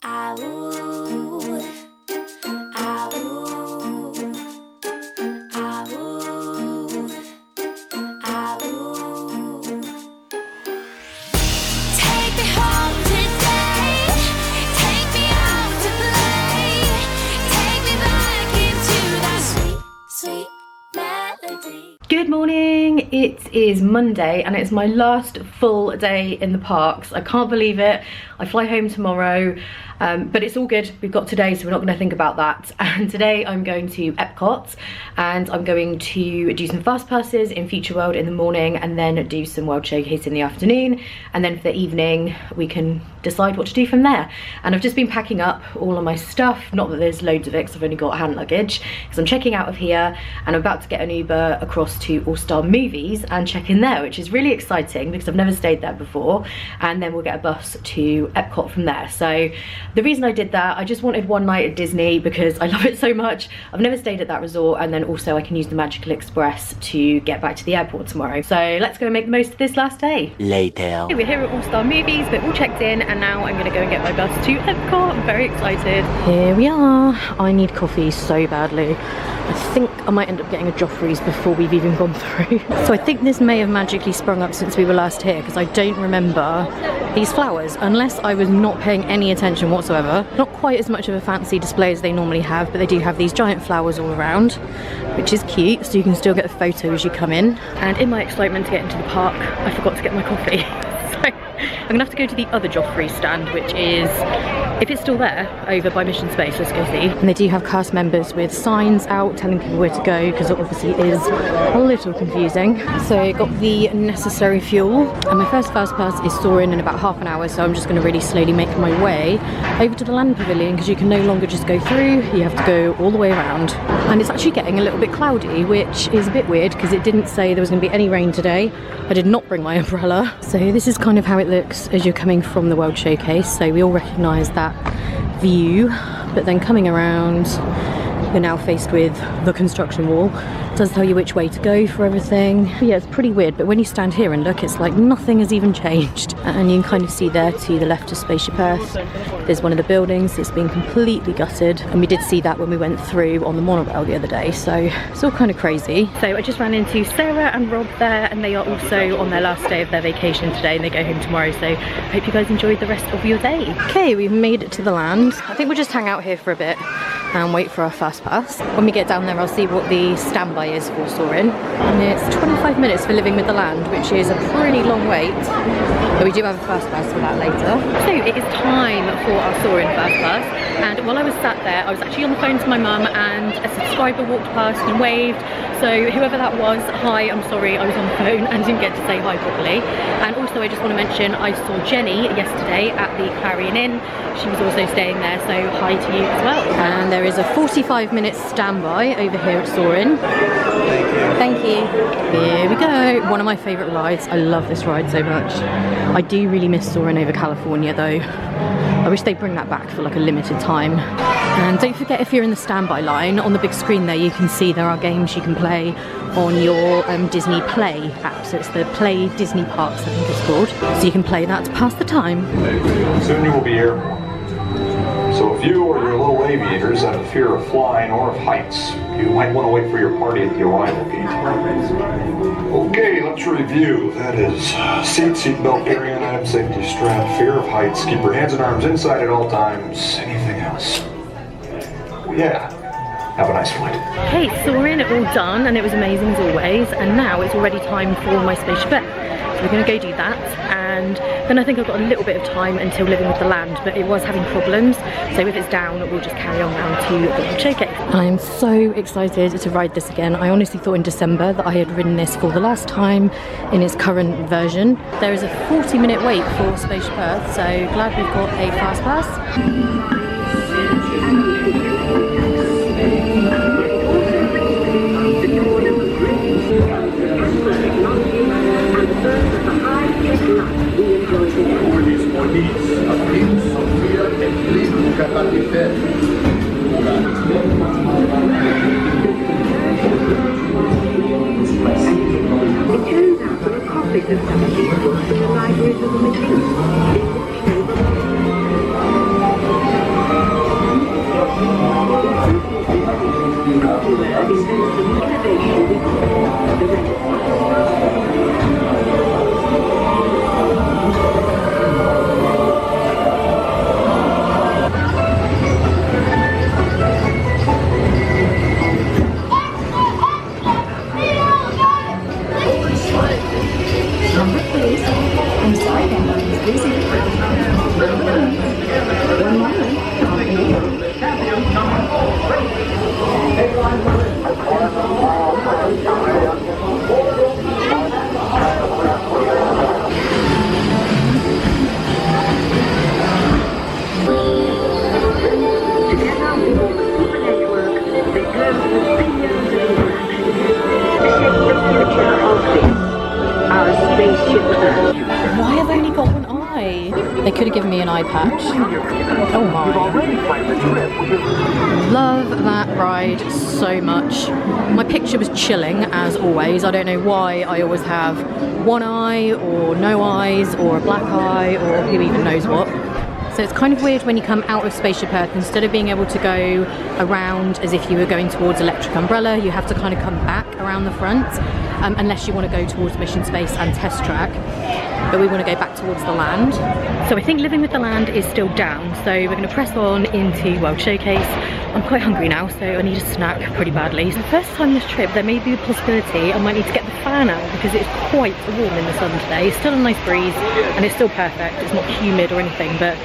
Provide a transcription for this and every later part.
Good morning, it is Monday and it's my last full day in the parks. I can't believe it. I fly home tomorrow, but it's all good. We've got today, so we're not going to think about that. And today I'm going to Epcot and I'm going to do some fast passes in Future World in the morning and then do some World Showcase in the afternoon. And then for the evening, we can decide what to do from there. And I've just been packing up all of my stuff. Not that there's loads of it, because I've only got hand luggage, because I'm checking out of here and I'm about to get an Uber across to All Star Movies and check in there, which is really exciting because I've never stayed there before. And then we'll get a bus to Epcot from there. So the reason I did that, I just wanted one night at Disney because I love it so much. I've never stayed at that resort, and then also I can use the Magical Express to get back to the airport tomorrow. So let's go and make the most of this last day. Later. We're here at All Star Movies, but all checked in, and now I'm gonna go and get my bus to Epcot. I'm very excited. Here we are. I need coffee so badly. I think I might end up getting a Joffrey's before we've even gone through. So I think this may have magically sprung up since we were last here, because I don't remember these flowers, unless I was not paying any attention whatsoever. Not quite as much of a fancy display as they normally have, but they do have these giant flowers all around, which is cute, so you can still get a photo as you come in. And in my excitement to get into the park, I forgot to get my coffee. I'm gonna have to go to the other Joffrey's stand, which is, if it's still there, over by Mission Space. Let's go see. And they do have cast members with signs out telling people where to go, because it obviously is a little confusing. So I got the necessary fuel, and my first fast pass is soaring in about half an hour, so I'm just gonna really slowly make my way over to the land pavilion, because you can no longer just go through, you have to go all the way around. And it's actually getting a little bit cloudy, which is a bit weird because it didn't say there was gonna be any rain today. I did not bring my umbrella. So this is kind of how it looks as you're coming from the World Showcase. So we all recognise that view, but then coming around, you're now faced with the construction wall. It does tell you which way to go for everything. But yeah, it's pretty weird, but when you stand here and look, it's like nothing has even changed. And you can kind of see there to the left of Spaceship Earth, there's one of the buildings that's been completely gutted, and we did see that when we went through on the monorail the other day, so it's all kind of crazy. So I just ran into Sarah and Rob there, and they are also on their last day of their vacation today, and they go home tomorrow, so hope you guys enjoyed the rest of your day. Okay, we've made it to the land. I think we'll just hang out here for a bit and wait for our fast pass. When we get down there, I'll see what the standby is for soaring. And it's 25 minutes for Living with the Land, which is a pretty long wait. But we do have a fast pass for that later. So it is time for our soaring fast pass. And while I was sat there, I was actually on the phone to my mum, and a subscriber walked past and waved. So whoever that was, hi, I'm sorry, I was on the phone and didn't get to say hi properly. And also I just want to mention, I saw Jenny yesterday at the Clarion Inn. She was also staying there, so hi to you as well. And there is a 45-minute standby over here at Soarin'. Thank you. Here we go. One of my favourite rides. I love this ride so much. I do really miss Soarin' over California though. I wish they'd bring that back for like a limited time. And don't forget, if you're in the standby line, on the big screen there you can see there are games you can play on your Disney Play app. So it's the Play Disney Parks, I think it's called. So you can play that to pass the time. Soon you will be here. So if you or your little aviators have a fear of flying or of heights, you might want to wait for your party at the arrival gate. Okay, let's review. That is seat belt carry-on item, safety strap, fear of heights, keep your hands and arms inside at all times. Anything else? Yeah. Have a nice flight. Okay, Soarin' all done, and it was amazing as always. And now it's already time for my Spaceship Earth. So we're going to go do that, and then I think I've got a little bit of time until Living with the Land, but it was having problems, so if it's down we'll just carry on round to the World Showcase. I'm so excited to ride this again. I honestly thought in December that I had ridden this for the last time in its current version. There is a 40-minute wait for Spaceship Earth, so glad we've got a fast pass. Why have they only got one eye? They could have given me an eye patch. Oh my. Love that ride so much. My picture was chilling as always. I don't know why I always have one eye or no eyes or a black eye or who even knows what. So it's kind of weird when you come out of Spaceship Earth, instead of being able to go around as if you were going towards Electric Umbrella, you have to kind of come back around the front, unless you want to go towards Mission Space and Test Track. But we want to go back towards the land. So I think Living with the Land is still down, so we're going to press on into World Showcase. I'm quite hungry now, so I need a snack pretty badly. So the first time this trip, there may be a possibility I might need to get the fan out because it's quite warm in the sun today. It's still a nice breeze and it's still perfect. It's not humid or anything, but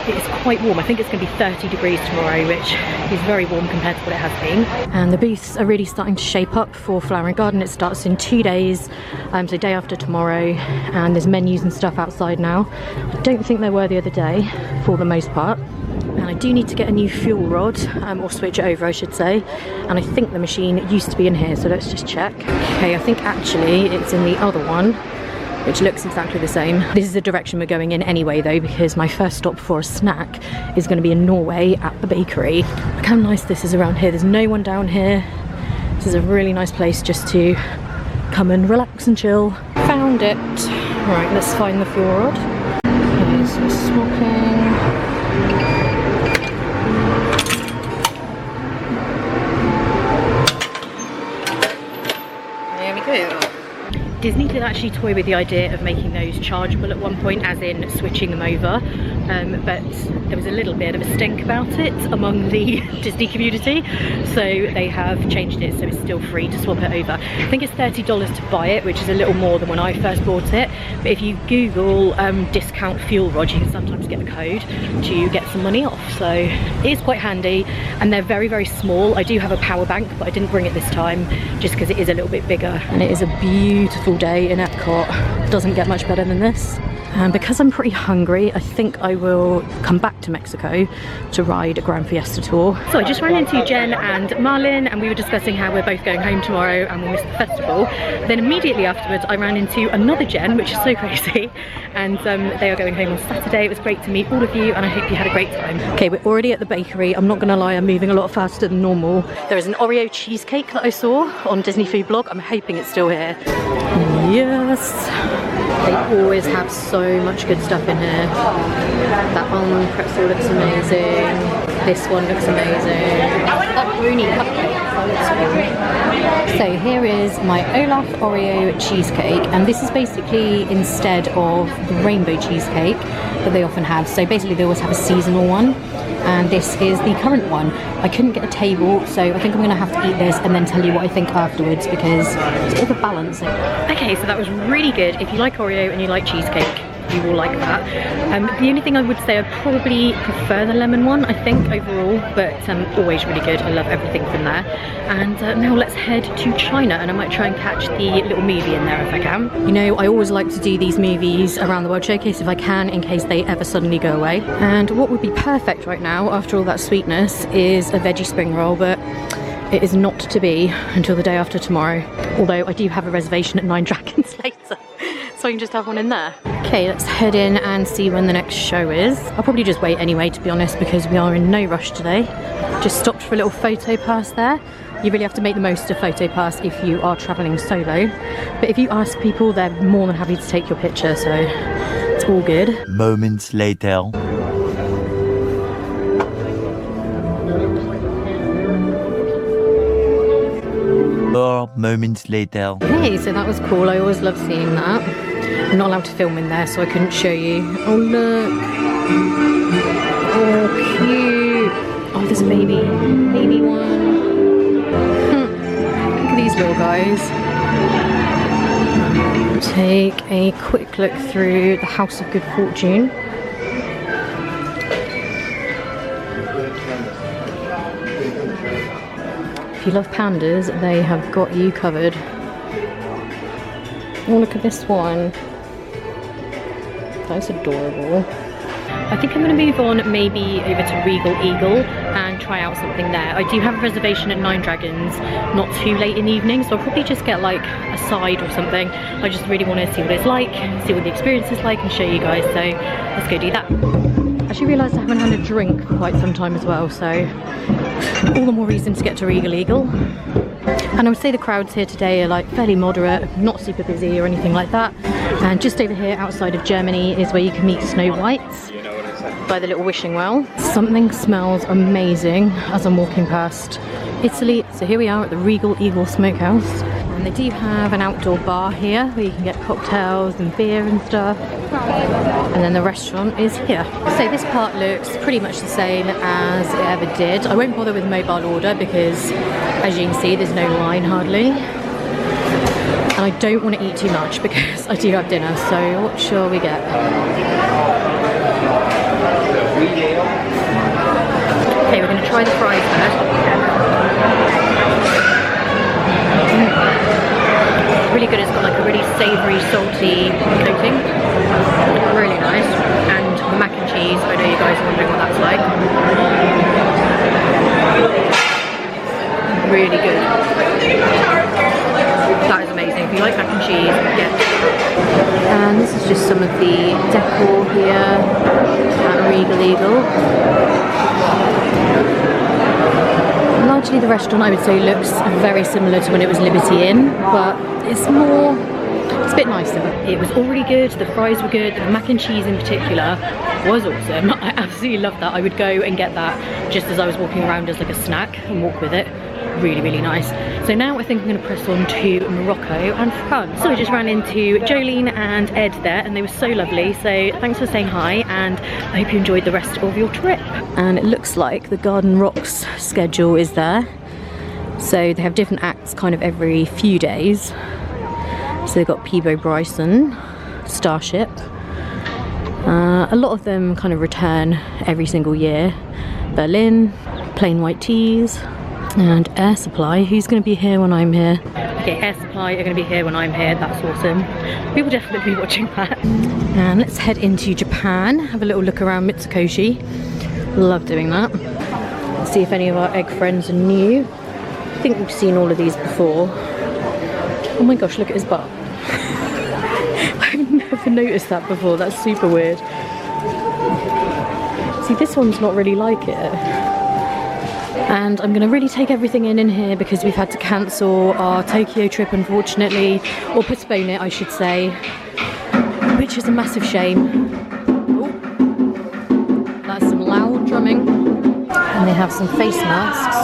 it's quite warm. I think it's going to be 30 degrees tomorrow, which is very warm compared to what it has been. And the booths are really starting to shape up for Flower and Garden. It starts in 2 days, so day after tomorrow, and there's menus and stuff outside now. I don't think there were the other day, for the most part. And I do need to get a new fuel rod, or switch it over I should say, and I think the machine used to be in here, so let's just check. Okay, I think actually it's in the other one, which looks exactly the same. This is the direction we're going in anyway though, because my first stop for a snack is going to be in Norway at the bakery. Look how nice this is around here. There's no one down here. This is a really nice place just to come and relax and chill. Found it. Right, let's find the fuel rod. Okay, so we're swapping. There we go. Disney did actually toy with the idea of making those chargeable at one point, as in switching them over, but there was a little bit of a stink about it among the Disney community, so they have changed it so it's still free to swap it over. I think it's $30 to buy it, which is a little more than when I first bought it, but if you Google discount fuel rod, you can sometimes get a code to get some money off, so it is quite handy. And they're very, very small. I do have a power bank, but I didn't bring it this time just because it is a little bit bigger. And it is a beautiful day in Epcot. Doesn't get much better than this. And because I'm pretty hungry, I think I will come back to Mexico to ride a Grand Fiesta tour. So I just ran into Jen and Marlin, and we were discussing how we're both going home tomorrow and we'll miss the festival. Then immediately afterwards I ran into another Jen, which is so crazy, and they are going home on Saturday. It was great to meet all of you and I hope you had a great time. Okay, we're already at the bakery. I'm not gonna lie, I'm moving a lot faster than normal. There is an Oreo cheesecake that I saw on Disney Food Blog. I'm hoping it's still here. Yes! They always have so much good stuff in here. That almond pretzel looks amazing. This one looks amazing. That brownie cupcake looks good. So here is my Olaf Oreo cheesecake, and this is basically instead of the rainbow cheesecake that they often have. So basically they always have a seasonal one, and this is the current one. I couldn't get a table, so I think I'm gonna have to eat this and then tell you what I think afterwards, because it's a bit of a balance. Okay, so that was really good. If you like Oreo and you like cheesecake, you will like that. The only thing I would say, I probably prefer the lemon one, I think, overall, but always really good. I love everything from there. And now let's head to China, and I might try and catch the little movie in there if I can. You know, I always like to do these movies around the World Showcase if I can, in case they ever suddenly go away. And what would be perfect right now, after all that sweetness, is a veggie spring roll, but it is not to be until the day after tomorrow. Although I do have a reservation at 9 Dragons later, so I can just have one in there. Okay, let's head in and see when the next show is. I'll probably just wait anyway, to be honest, because we are in no rush today. Just stopped for a little photo pass there. You really have to make the most of photo pass if you are traveling solo. But if you ask people, they're more than happy to take your picture, so it's all good. Moments later. moments later. Hey, so that was cool. I always love seeing that. I'm not allowed to film in there, so I couldn't show you. Oh, look. Oh, cute. Oh, there's a baby. Baby one. Look at these little guys. Take a quick look through the House of Good Fortune. If you love pandas, they have got you covered. Oh, look at this one. That's adorable. I think I'm going to move on maybe over to Regal Eagle and try out something there. I do have a reservation at Nine Dragons not too late in the evening, so I'll probably just get like a side or something. I just really want to see what it's like, see what the experience is like and show you guys, so let's go do that. I actually realised I haven't had a drink for quite some time as well, so all the more reason to get to Regal Eagle. And I would say the crowds here today are like fairly moderate, not super busy or anything like that. And just over here outside of Germany is where you can meet Snow White by the little wishing well. Something smells amazing as I'm walking past Italy. So here we are at the Regal Eagle Smokehouse. And they do have an outdoor bar here where you can get cocktails and beer and stuff. And then the restaurant is here. So this part looks pretty much the same as it ever did. I won't bother with mobile order because, as you can see, there's no line hardly. And I don't want to eat too much because I do have dinner, so what shall we get? Okay, we're going to try the fries first. Really good, it's got like a really savoury, salty coating. Really nice. And the mac and cheese, I know you guys are wondering what that's like. Really good. That is amazing. If you like mac and cheese, get it. And this is just some of the decor here at Regal Eagle. Largely the restaurant, I would say, looks very similar to when it was Liberty Inn, but it's a bit nicer. It was all really good, the fries were good, the mac and cheese in particular was awesome. I absolutely loved that. I would go and get that just as I was walking around as like a snack and walk with it. Really, really nice. So now I think I'm going to press on to Morocco and France. So I just ran into Jolene and Ed there and they were so lovely. So thanks for saying hi and I hope you enjoyed the rest of your trip. And it looks like the Garden Rocks schedule is there. So they have different acts kind of every few days. So they've got Peebo Bryson, Starship. A lot of them kind of return every single year. Berlin, Plain White Tees, and Air Supply, who's going to be here when I'm here. Okay, Air Supply are going to be here when I'm here, that's awesome. We will definitely be watching that. And let's head into Japan, have a little look around Mitsukoshi. Love doing that. Let's see if any of our egg friends are new. I think we've seen all of these before. Oh my gosh, look at his butt. I've never noticed that before, that's super weird. See, this one's not really like it. And I'm going to really take everything in here because we've had to cancel our Tokyo trip, unfortunately, or postpone it, I should say, which is a massive shame. Oh, that's some loud drumming. And they have some face masks.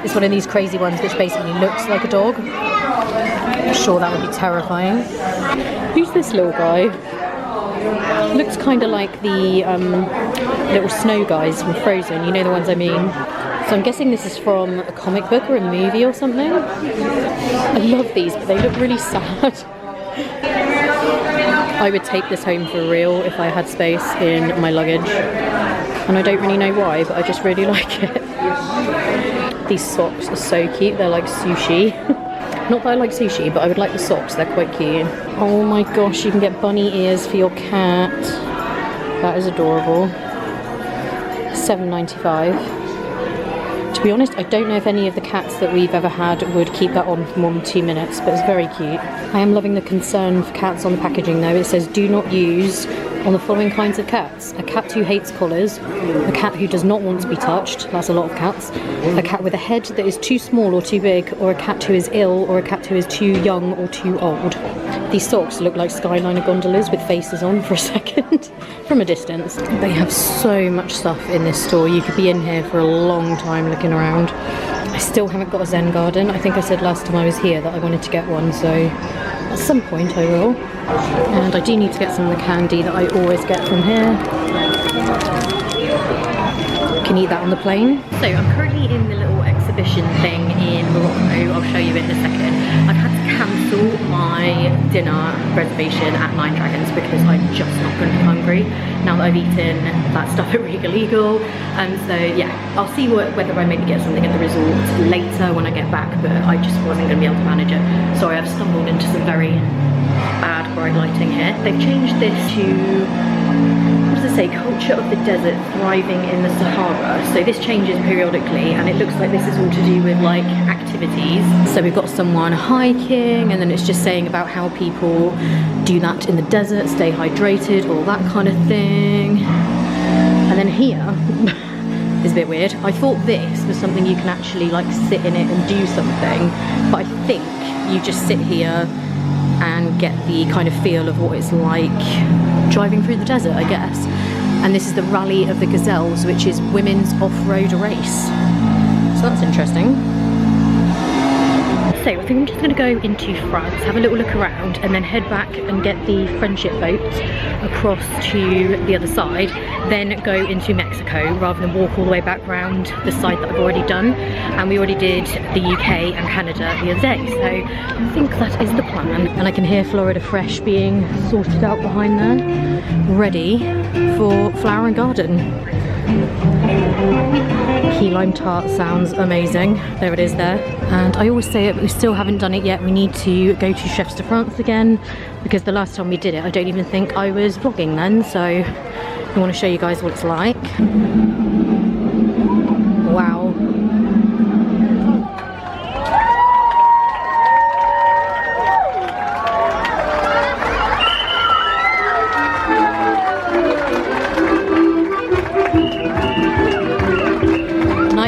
It's one of these crazy ones which basically looks like a dog. I'm sure that would be terrifying. Who's this little guy? Looks kind of like the little snow guys from Frozen, you know the ones I mean. So I'm guessing this is from a comic book or a movie or something. I love these, but they look really sad. I would take this home for real if I had space in my luggage. And I don't really know why, but I just really like it. These socks are so cute, they're like sushi. Not that I like sushi, but I would like the socks, they're quite cute. Oh my gosh, you can get bunny ears for your cat. That is adorable. $7.95. To be honest, I don't know if any of the cats that we've ever had would keep that on for more than 2 minutes, but it's very cute. I am loving the concern for cats on the packaging though. It says do not use on the following kinds of cats: a cat who hates collars, a cat who does not want to be touched, that's a lot of cats, a cat with a head that is too small or too big, or a cat who is ill, or a cat who is too young or too old. These socks look like Skyliner gondolas with faces on for a second from a distance. They have so much stuff in this store. You could be in here for a long time looking around. I still haven't got a Zen garden. I think I said last time I was here that I wanted to get one, so at some point I will. And I do need to get some of the candy that I always get from here. Can eat that on the plane. So I'm currently in the little exhibition thing in Morocco. I'll show you in a second. I've had to cancel my dinner reservation at Nine Dragons because I'm just not going to be hungry now that I've eaten that stuff at Regal. So yeah, I'll see whether I maybe get something at the resort later when I get back, but I just wasn't going to be able to manage it. Sorry, I've stumbled into some very bad bright lighting here. They've changed this to, what does it say, culture of the desert thriving in the Sahara. So this changes periodically, and it looks like this is all to do with like activities. So we've got someone hiking, and then it's just saying about how people do that in the desert, stay hydrated, all that kind of thing. And then here is a bit weird. I thought this was something you can actually like sit in it and do something, but I think you just sit here and get the kind of feel of what it's like driving through the desert, I guess. And this is the Rally of the Gazelles, which is women's off-road race. So that's interesting. So I think I'm just going to go into France, have a little look around, and then head back and get the friendship boat across to the other side, then go into Mexico rather than walk all the way back round the side that I've already done. And we already did the UK and Canada the other day, so I think that is the plan. And I can hear Florida Fresh being sorted out behind there, ready for Flower and Garden. Key lime tart sounds amazing. There it is there. And I always say it, but we still haven't done it yet. We need to go to Chefs de France again, because the last time we did it, I don't even think I was vlogging then, so I want to show you guys what it's like. Wow.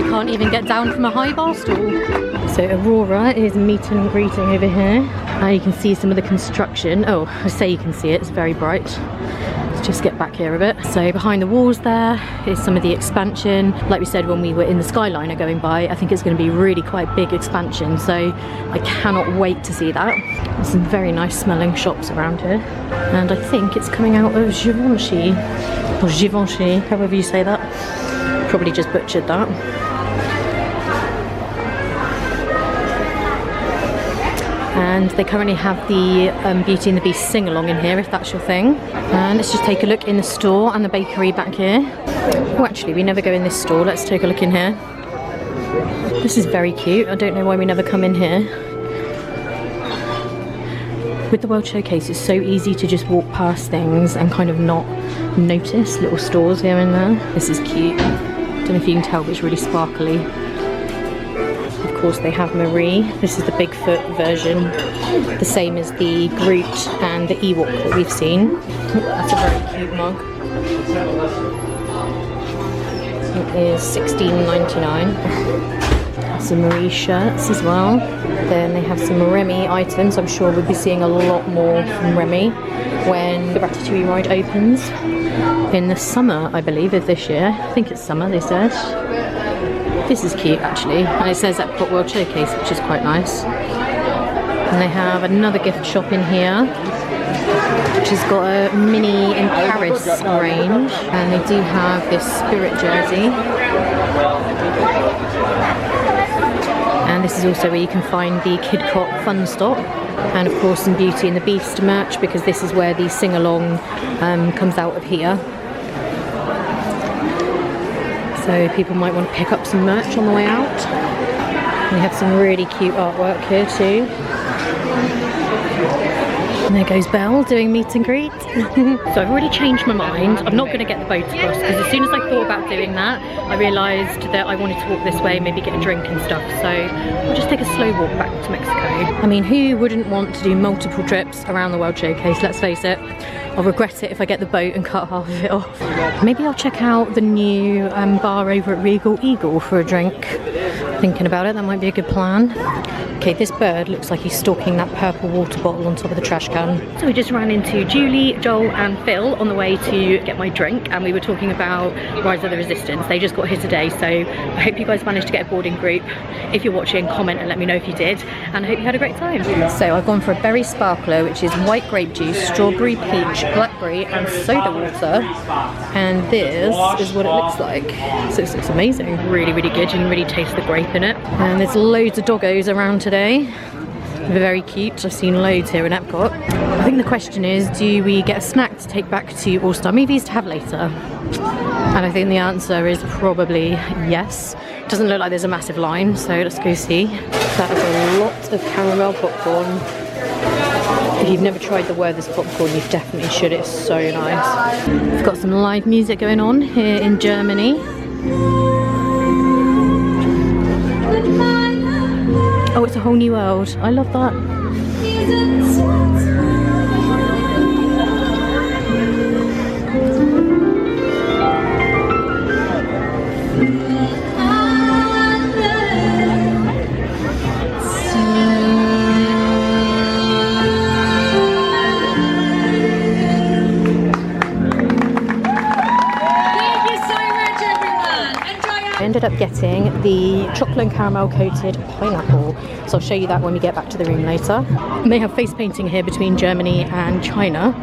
Can't even get down from a high bar stool. So Aurora is meet and greeting over here. You can see some of the construction. Oh, I say you can see it, it's very bright. Let's just get back here a bit. So behind the walls there is some of the expansion. Like we said when we were in the Skyliner going by, I think it's going to be really quite big expansion, so I cannot wait to see that. There's some very nice smelling shops around here. And I think it's coming out of Givenchy, or Givenchy, however you say that. Probably just butchered that. And they currently have the Beauty and the Beast sing-along in here, if that's your thing. And let's just take a look in the store and the bakery back here. Oh, actually, we never go in this store. Let's take a look in here. This is very cute. I don't know why we never come in here. With the World Showcase, it's so easy to just walk past things and kind of not notice little stores here and there. This is cute. Don't know if you can tell, but it's really sparkly. Of course they have Marie. This is the Bigfoot version, the same as the Groot and the Ewok that we've seen. That's a very cute mug. It is $16.99. Some Marie shirts as well. Then they have some Remy items. I'm sure we'll be seeing a lot more from Remy when the Ratatouille ride opens in the summer, I believe, of this year. I think it's summer, they said. This is cute actually, and it says Epcot World Showcase, which is quite nice. And they have another gift shop in here, which has got a mini in Paris range, and they do have this Spirit jersey. And this is also where you can find the Kid Cop Fun Stop, and of course some Beauty and the Beast merch, because this is where the sing-along comes out of here. So people might want to pick up some merch on the way out. We have some really cute artwork here too. And there goes Belle doing meet and greet. So I've already changed my mind. I'm not going to get the boat across, because as soon as I thought about doing that, I realised that I wanted to walk this way, maybe get a drink and stuff. So we'll just take a slow walk back to Mexico. I mean, who wouldn't want to do multiple trips around the World Showcase, let's face it. I'll regret it if I get the boat and cut half of it off. Maybe I'll check out the new bar over at Regal Eagle for a drink. Thinking about it, that might be a good plan. Okay, this bird looks like he's stalking that purple water bottle on top of the trash can. So we just ran into Julie, Joel and Phil on the way to get my drink, and we were talking about Rise of the Resistance. They just got here today, so I hope you guys managed to get a boarding group. If you're watching, comment and let me know if you did, and I hope you had a great time. So I've gone for a berry sparkler, which is white grape juice, strawberry, peach, blackberry and soda water, and this is what it looks like. So this looks amazing. Really, really good. You can really taste the grape in it. And there's loads of doggos around today. They're very cute. I've seen loads here in Epcot. I think the question is, do we get a snack to take back to All-Star Movies to have later? And I think the answer is probably yes. Doesn't look like there's a massive line, so let's go see. That is a lot of caramel popcorn. If you've never tried the Werther's popcorn, you definitely should. It's so nice. We've got some live music going on here in Germany. Oh, it's a whole new world. I love that. I ended up getting the chocolate and caramel coated pineapple, so I'll show you that when we get back to the room later. And they have face painting here between Germany and China.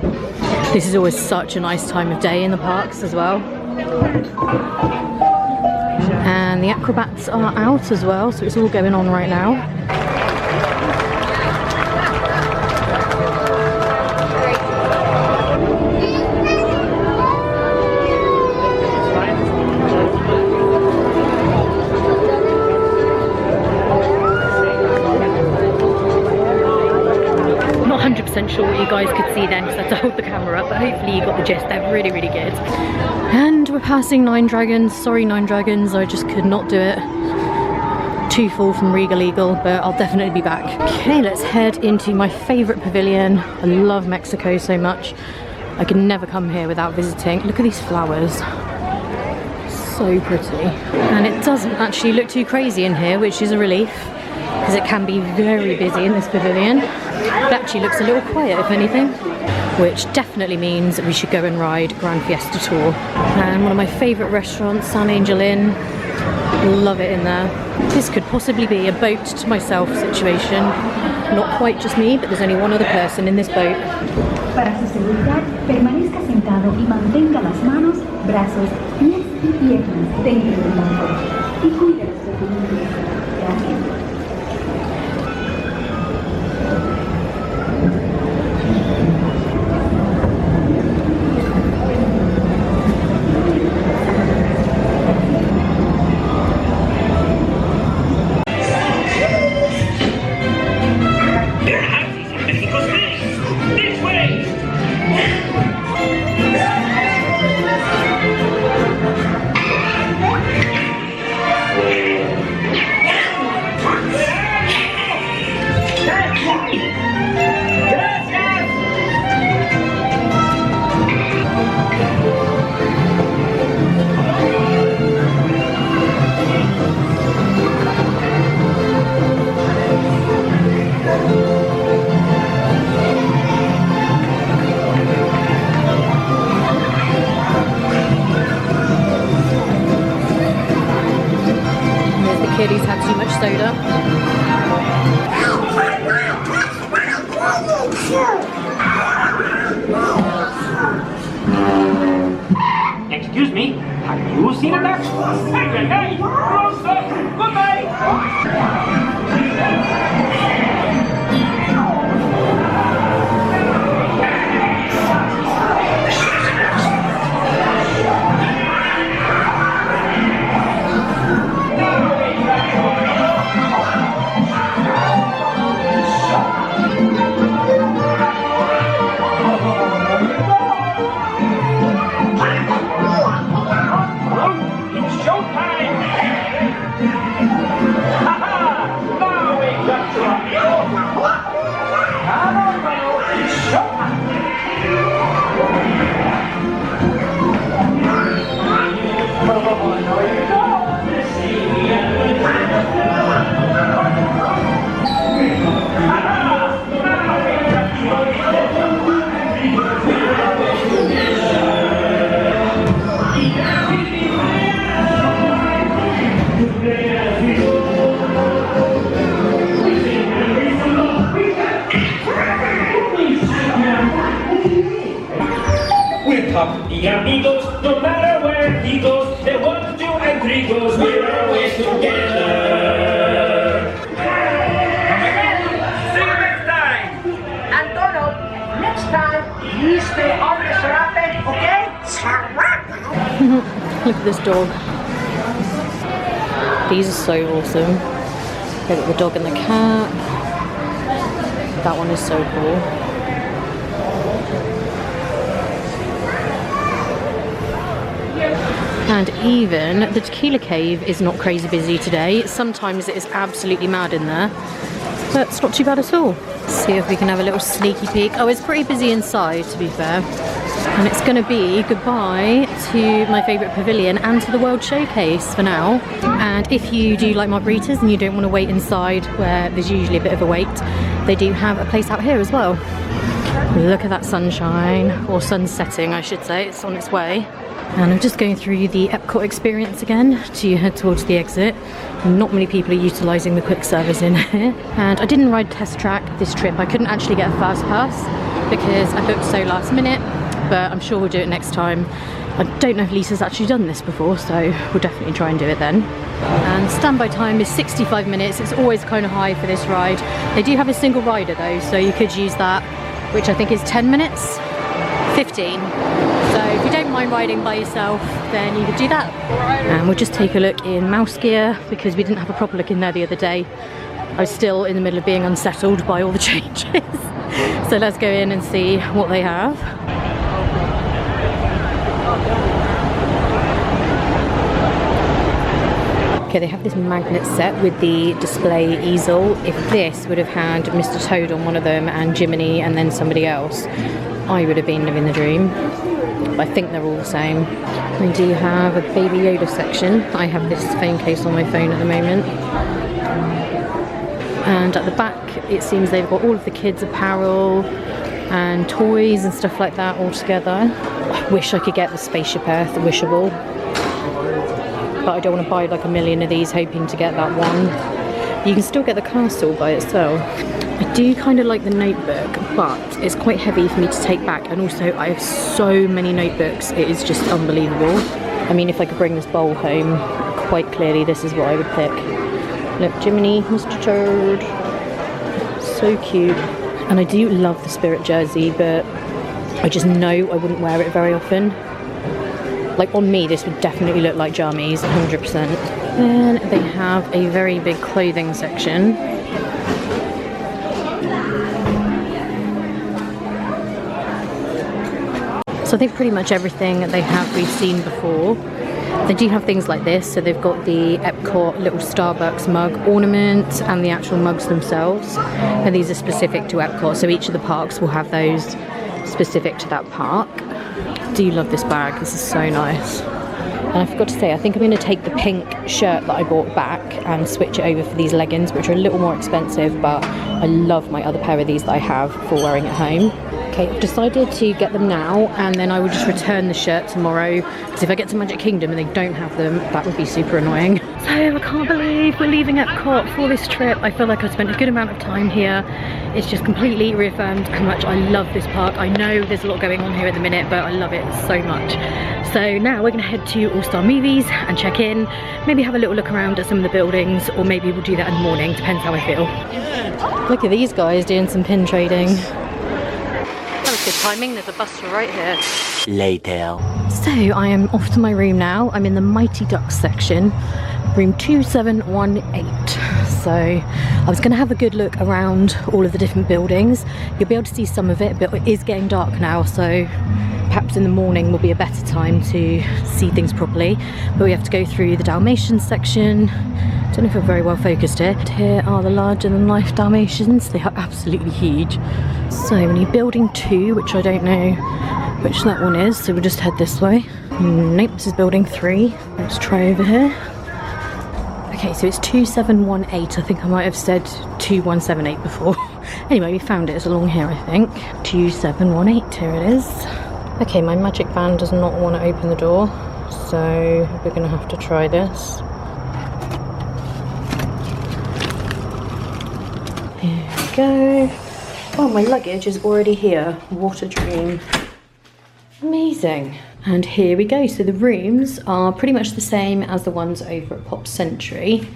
This is always such a nice time of day in the parks as well. And the acrobats are out as well, so it's all going on right now. Sure what you guys could see then because I had to hold the camera up, but hopefully you got the gist. They're really, really good. And we're passing Nine Dragons. Sorry, Nine Dragons, I just could not do it. Too full from Regal Eagle, but I'll definitely be back. Okay, let's head into my favourite pavilion. I love Mexico so much. I could never come here without visiting. Look at these flowers. So pretty. And it doesn't actually look too crazy in here, which is a relief, because it can be very busy in this pavilion. It actually looks a little quiet, if anything, which definitely means that we should go and ride Grand Fiesta Tour. And one of my favourite restaurants, San Angel Inn. Love it in there. This could possibly be a boat to myself situation. Not quite just me, but there's only one other person in this boat. Para su seguridad, permanezca sentado y mantenga las manos, brazos, pies y piernas dentro del motor. Y cuide su equilibrio. Gracias. Kiddies had too much soda. Excuse me, have you seen a duck? Hey, goodbye! because we're always together. See you next time. Antonio, next time you stay on the serape, okay? Look at this dog. These are so awesome. Look at the dog and the cat. That one is so cool. And even the tequila cave is not crazy busy today. Sometimes it is absolutely mad in there, but it's not too bad at all. Let's see if we can have a little sneaky peek. Oh, it's pretty busy inside, to be fair. And it's going to be goodbye to my favourite pavilion and to the World Showcase for now. And if you do like margaritas and you don't want to wait inside where there's usually a bit of a wait, they do have a place out here as well. Look at that sunshine, or sun setting I should say, it's on its way. And I'm just going through the Epcot experience again to head towards the exit. Not many people are utilising the quick service in here. And I didn't ride Test Track this trip. I couldn't actually get a fast pass because I booked so last minute, but I'm sure we'll do it next time. I don't know if Lisa's actually done this before, so we'll definitely try and do it then. And standby time is 65 minutes. It's always kind of high for this ride. They do have a single rider though, so you could use that, which I think is 10 minutes, 15. So if you don't mind riding by yourself, then you could do that. And we'll just take a look in Mouse Gear because we didn't have a proper look in there the other day. I was still in the middle of being unsettled by all the changes. So let's go in and see what they have. Okay, they have this magnet set with the display easel. If this would have had Mr. Toad on one of them and Jiminy and then somebody else, I would have been living the dream. But I think they're all the same. We do have a Baby Yoda section. I have this phone case on my phone at the moment. And at the back, it seems they've got all of the kids' apparel and toys and stuff like that all together. I wish I could get the Spaceship Earth wishable, but I don't want to buy like a million of these hoping to get that one. You can still get the castle by itself. I do kind of like the notebook, but it's quite heavy for me to take back, and also I have so many notebooks, it is just unbelievable. I mean, if I could bring this bowl home, quite clearly this is what I would pick. Look, Jiminy, Mr. Toad, so cute. And I do love the Spirit jersey, but I just know I wouldn't wear it very often. Like on me, this would definitely look like jammies, 100%. Then they have a very big clothing section. So I think pretty much everything they have we've seen before. They do have things like this, so they've got the Epcot little Starbucks mug ornament and the actual mugs themselves. And these are specific to Epcot, so each of the parks will have those specific to that park. I do love this bag, this is so nice. And I forgot to say, I think I'm going to take the pink shirt that I bought back and switch it over for these leggings, which are a little more expensive, but I love my other pair of these that I have for wearing at home. Okay, I've decided to get them now, and then I will just return the shirt tomorrow, because if I get to Magic Kingdom and they don't have them, that would be super annoying. So I can't believe we're leaving Epcot for this trip. I feel like I spent a good amount of time here. It's just completely reaffirmed how much I love this park. I know there's a lot going on here at the minute, but I love it so much. So now we're going to head to All Star Movies and check in, maybe have a little look around at some of the buildings, or maybe we'll do that in the morning, depends how I feel. Look at these guys doing some pin trading. That was good timing, there's a bus right here. Later. So I am off to my room now. I'm in the Mighty Ducks section, room 2718. So I was going to have a good look around all of the different buildings. You'll be able to see some of it, but it is getting dark now, so perhaps in the morning will be a better time to see things properly. But we have to go through the Dalmatians section. Don't know if I've very well focused it. Here are the larger than life Dalmatians. They are absolutely huge. So we need building 2, which I don't know which that one is, so we'll just head this way. Nope, this is building 3. Let's try over here. Okay, so it's 2718. I think I might have said 2178 before. Anyway, we found it. It's along here, I think. 2718, here it is. Okay, my magic band does not want to open the door, so we're going to have to try this. Here we go. Oh, my luggage is already here. What a dream. Amazing. And here we go. So the rooms are pretty much the same as the ones over at Pop Century,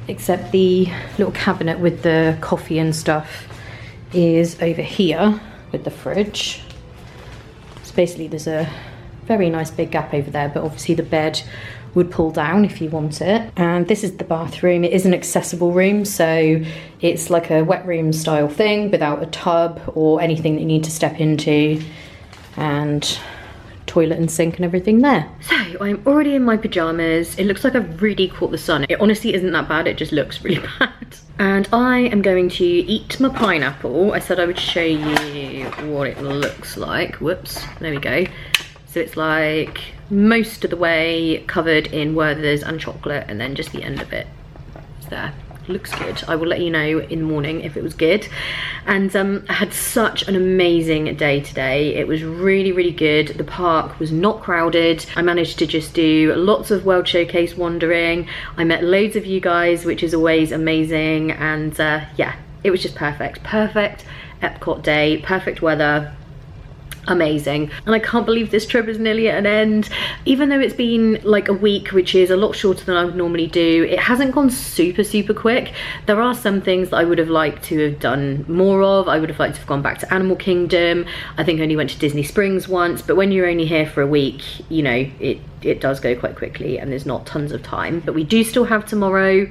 except the little cabinet with the coffee and stuff is over here with the fridge. So basically there's a very nice big gap over there, but obviously the bed would pull down if you want it. And this is the bathroom. It is an accessible room, so it's like a wet room style thing without a tub or anything that you need to step into, and toilet and sink and everything there. So I'm already in my pajamas. It looks like I've really caught the sun. It honestly isn't that bad, it just looks really bad. And I am going to eat my pineapple. I said I would show you what it looks like. Whoops, there we go. So it's like most of the way covered in Werther's and chocolate, and then just the end of it is there. Looks good. I will let you know in the morning if it was good. And I had such an amazing day today. It was really, really good. The park was not crowded. I managed to just do lots of World Showcase wandering. I met loads of you guys, which is always amazing. And yeah, it was just perfect. Perfect Epcot day, perfect weather. Amazing. And I can't believe this trip is nearly at an end. Even though it's been like a week, which is a lot shorter than I would normally do, it hasn't gone super quick. There are some things that I would have liked to have done more of. I would have liked to have gone back to Animal Kingdom. I think I only went to Disney Springs once, but when you're only here for a week, you know, it does go quite quickly and there's not tons of time. But we do still have tomorrow.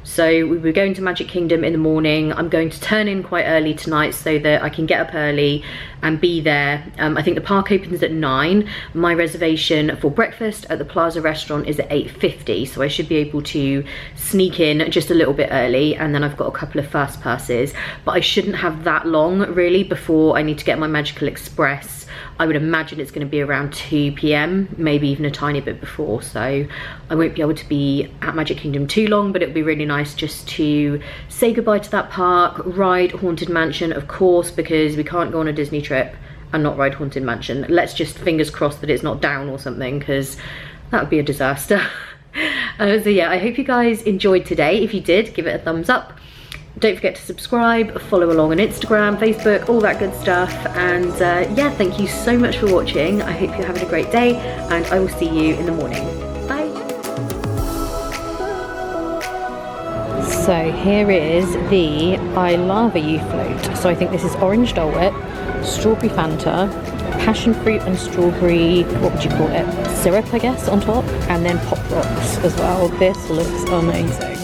So we were going to Magic Kingdom in the morning. I'm going to turn in quite early tonight so that I can get up early and be there. I think the park opens at 9. My reservation for breakfast at the Plaza restaurant is at 8:50, so I should be able to sneak in just a little bit early, and then I've got a couple of fast passes. But I shouldn't have that long really before I need to get my Magical Express. I would imagine it's going to be around 2 p.m, maybe even a tiny bit before, so I won't be able to be at Magic Kingdom too long, but it'll be really nice just to say goodbye to that park, ride Haunted Mansion, of course, because we can't go on a Disney trip and not ride Haunted Mansion. Let's just fingers crossed that it's not down or something, because that would be a disaster. So yeah, I hope you guys enjoyed today. If you did, give it a thumbs up. Don't forget to subscribe, follow along on Instagram, Facebook, all that good stuff. And yeah, thank you so much for watching. I hope you're having a great day, and I will see you in the morning. Bye. So here is the I Lava You float. So I think this is orange Dole Whip, strawberry Fanta, passion fruit and strawberry, what would you call it? Syrup, I guess, on top, and then Pop Rocks as well. This looks amazing.